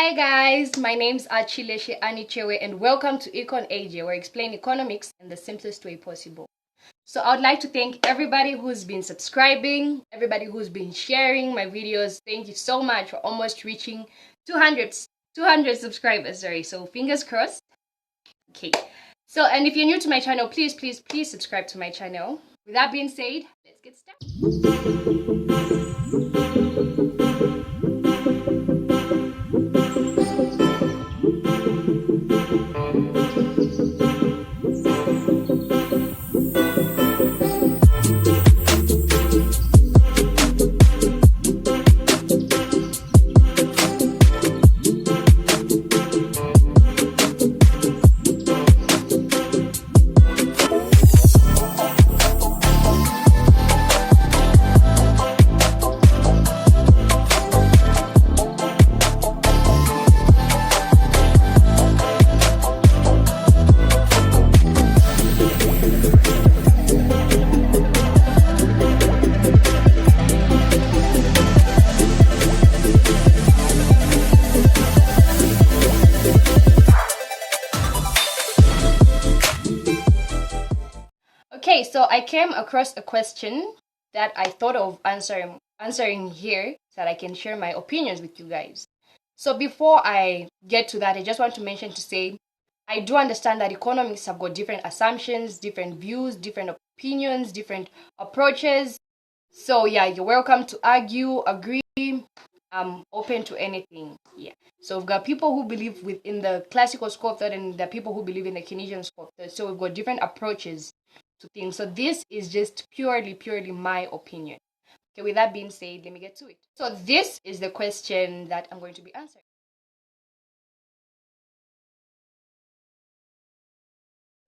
Hi guys, my name's Achileshe Anichewe and welcome to Econ AJ, where I explain economics in the simplest way possible. So I would like to thank everybody who's been subscribing, everybody who's been sharing my videos. Thank you so much for almost reaching 200 subscribers. Sorry, so fingers crossed. Okay. So, and if you're new to my channel, please subscribe to my channel. With that being said, let's get started. Okay, so I came across a question that I thought of answering here so that I can share my opinions with you guys. So before I get to that, I just want to mention to say I do understand that economists have got different assumptions, different views, different opinions, different approaches. So yeah, you're welcome to argue, agree. I'm open to anything. Yeah. So we've got people who believe within the classical school of thought and the people who believe in the Keynesian school of thought. So we've got different approaches to things. So this is just purely my opinion. Okay, with that being said, let me get to it. So this is the question that I'm going to be answering.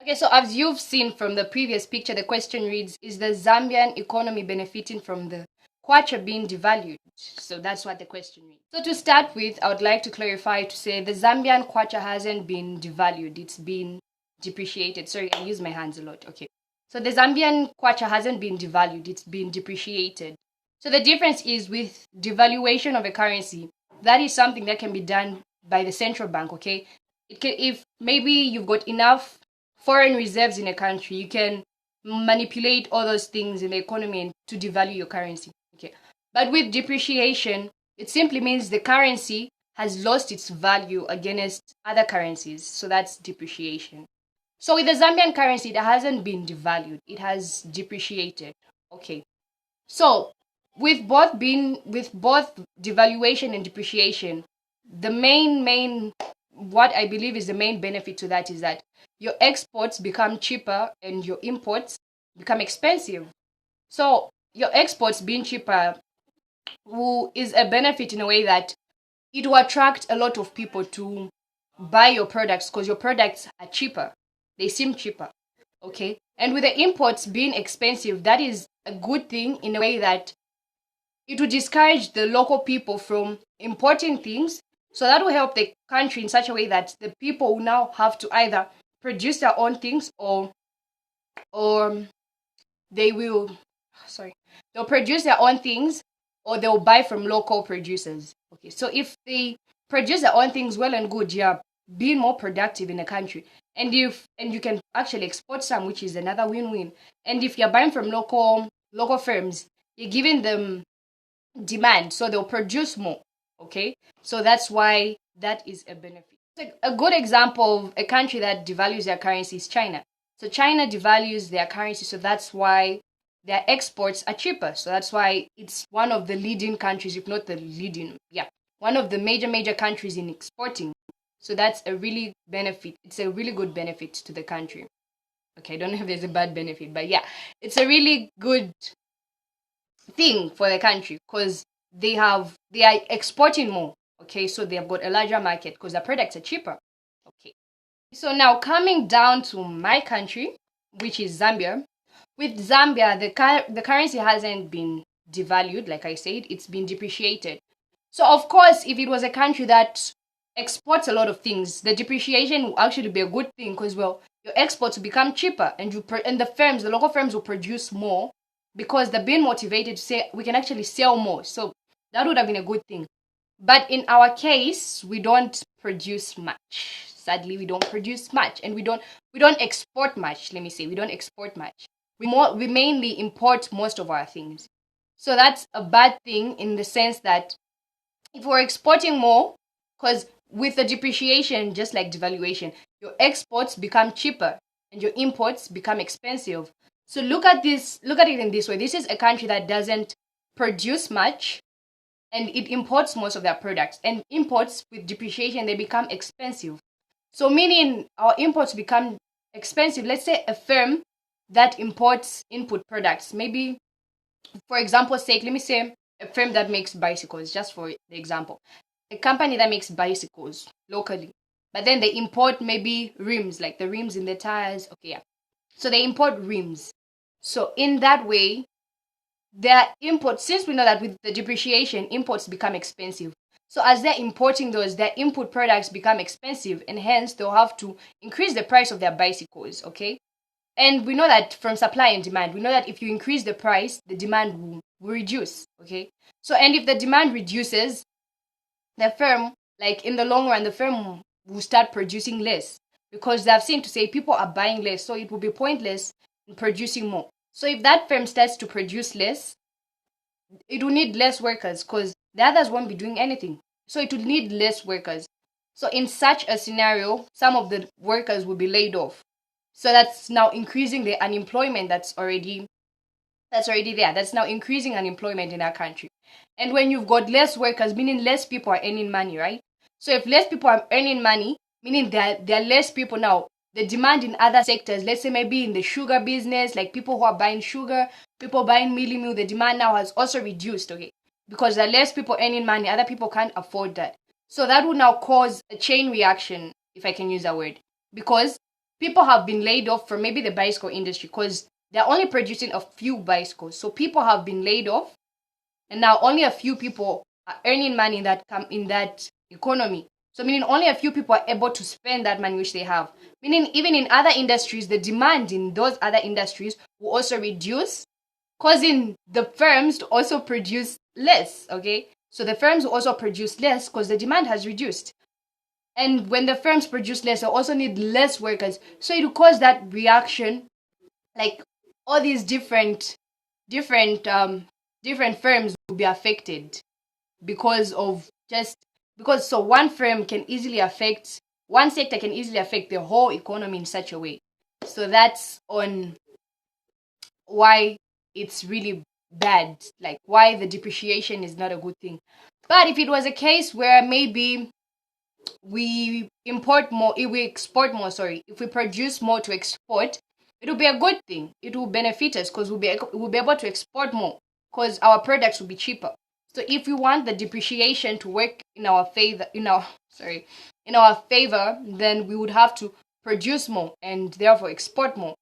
Okay, so as you've seen from the previous picture, the question reads, is the Zambian economy benefiting from the kwacha being devalued? So that's what the question reads. So to start with, I would like to clarify to say the Zambian kwacha hasn't been devalued. It's been depreciated. Sorry, I use my hands a lot. Okay. So the Zambian kwacha hasn't been devalued. It's been depreciated. So the difference is with devaluation of a currency, that is something that can be done by the central bank, okay? If maybe you've got enough foreign reserves in a country, you can manipulate all those things in the economy and to devalue your currency. Okay. But with depreciation, it simply means the currency has lost its value against other currencies. So that's depreciation. So with the Zambian currency, it hasn't been devalued, it has depreciated. Okay. So with both devaluation and depreciation, the main what I believe is the main benefit to that is that your exports become cheaper and your imports become expensive. So your exports being cheaper is a benefit in a way that it will attract a lot of people to buy your products because your products are cheaper. They seem cheaper. Okay. And with the imports being expensive, that is a good thing in a way that it will discourage the local people from importing things. So that will help the country in such a way that the people will now have to either produce their own things or they will they'll produce their own things or they'll buy from local producers. Okay, so if they produce their own things, well and good, you're being more productive in the country. And you can actually export some, which is another win-win. And if you're buying from local firms, you're giving them demand, so they'll produce more. Okay, so that's why that is a benefit. A good example of a country that devalues their currency is China. So China devalues their currency, so that's why their exports are cheaper. So that's why it's one of the leading countries, if not the leading, one of the major countries in exporting. So that's a really benefit. It's a really good benefit to the country. Okay, I don't know if there's a bad benefit, but yeah, it's a really good thing for the country because they are exporting more. Okay, so they've got a larger market because their products are cheaper. Okay, so now coming down to my country, which is Zambia. With Zambia, the currency hasn't been devalued, like I said, it's been depreciated. So of course, if it was a country that exports a lot of things, the depreciation will actually be a good thing because, well, your exports will become cheaper and the local firms will produce more because they're being motivated to say we can actually sell more. So that would have been a good thing. But in our case, we don't produce much. Sadly, we don't produce much, and we don't export much. Let me say, we don't export much. We mainly import most of our things. So that's a bad thing in the sense that if we're exporting more, because with the depreciation, just like devaluation, your exports become cheaper and your imports become expensive. So look at it in this way. This is a country that doesn't produce much and it imports most of their products. And imports with depreciation, they become expensive. So meaning our imports become expensive. Let's say a firm that imports input products, maybe for example's sake, let me say a firm that makes bicycles, just for the example. A company that makes bicycles locally, but then they import maybe rims, like the rims in the tires. Okay, yeah. So they import rims. So in that way, their imports, since we know that with the depreciation, imports become expensive. So as they're importing those, their input products become expensive, and hence they'll have to increase the price of their bicycles. Okay, and we know that from supply and demand, we know that if you increase the price, the demand will reduce. Okay, so and if the demand reduces, the firm, like in the long run, the firm will start producing less because they've seen to say people are buying less, so it will be pointless in producing more. So if that firm starts to produce less, it will need less workers because the others won't be doing anything. So it will need less workers. So in such a scenario, some of the workers will be laid off. So that's now increasing the unemployment that's already there. That's now increasing unemployment in our country. And when you've got less workers, meaning less people are earning money, right? So if less people are earning money, meaning that there are less people now, the demand in other sectors, let's say maybe in the sugar business, like people who are buying sugar, people buying mealy meal, the demand now has also reduced, okay? Because there are less people earning money, other people can't afford that. So that would now cause a chain reaction, if I can use that word, because people have been laid off from maybe the bicycle industry because they're only producing a few bicycles. So people have been laid off, and now only a few people are earning money in that economy. So meaning only a few people are able to spend that money which they have. Meaning even in other industries, the demand in those other industries will also reduce, causing the firms to also produce less. Okay, so the firms will also produce less because the demand has reduced. And when the firms produce less, they also need less workers. So it will cause that reaction, like all these different different firms will be affected because of just because so one firm can easily affect one sector can easily affect the whole economy in such a way. So that's on why it's really bad, like why the depreciation is not a good thing. But if it was a case where maybe we import more, if we export more, sorry, if we produce more to export, it will be a good thing. It will benefit us because we'll be able to export more because our products will be cheaper. So if we want the depreciation to work in our favor, in our favor, then we would have to produce more and therefore export more.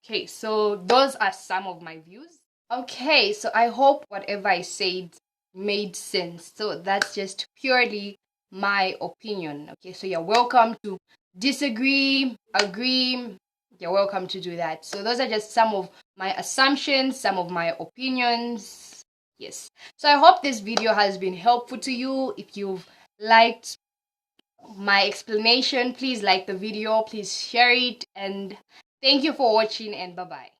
Okay, so those are some of my views. Okay, so I hope whatever I said made sense. So that's just purely my opinion. Okay, so you're welcome to disagree, agree. You're welcome to do that. So those are just some of my assumptions, some of my opinions. Yes. So I hope this video has been helpful to you. If you've liked my explanation, please like the video, please share it, and thank you for watching, and bye bye.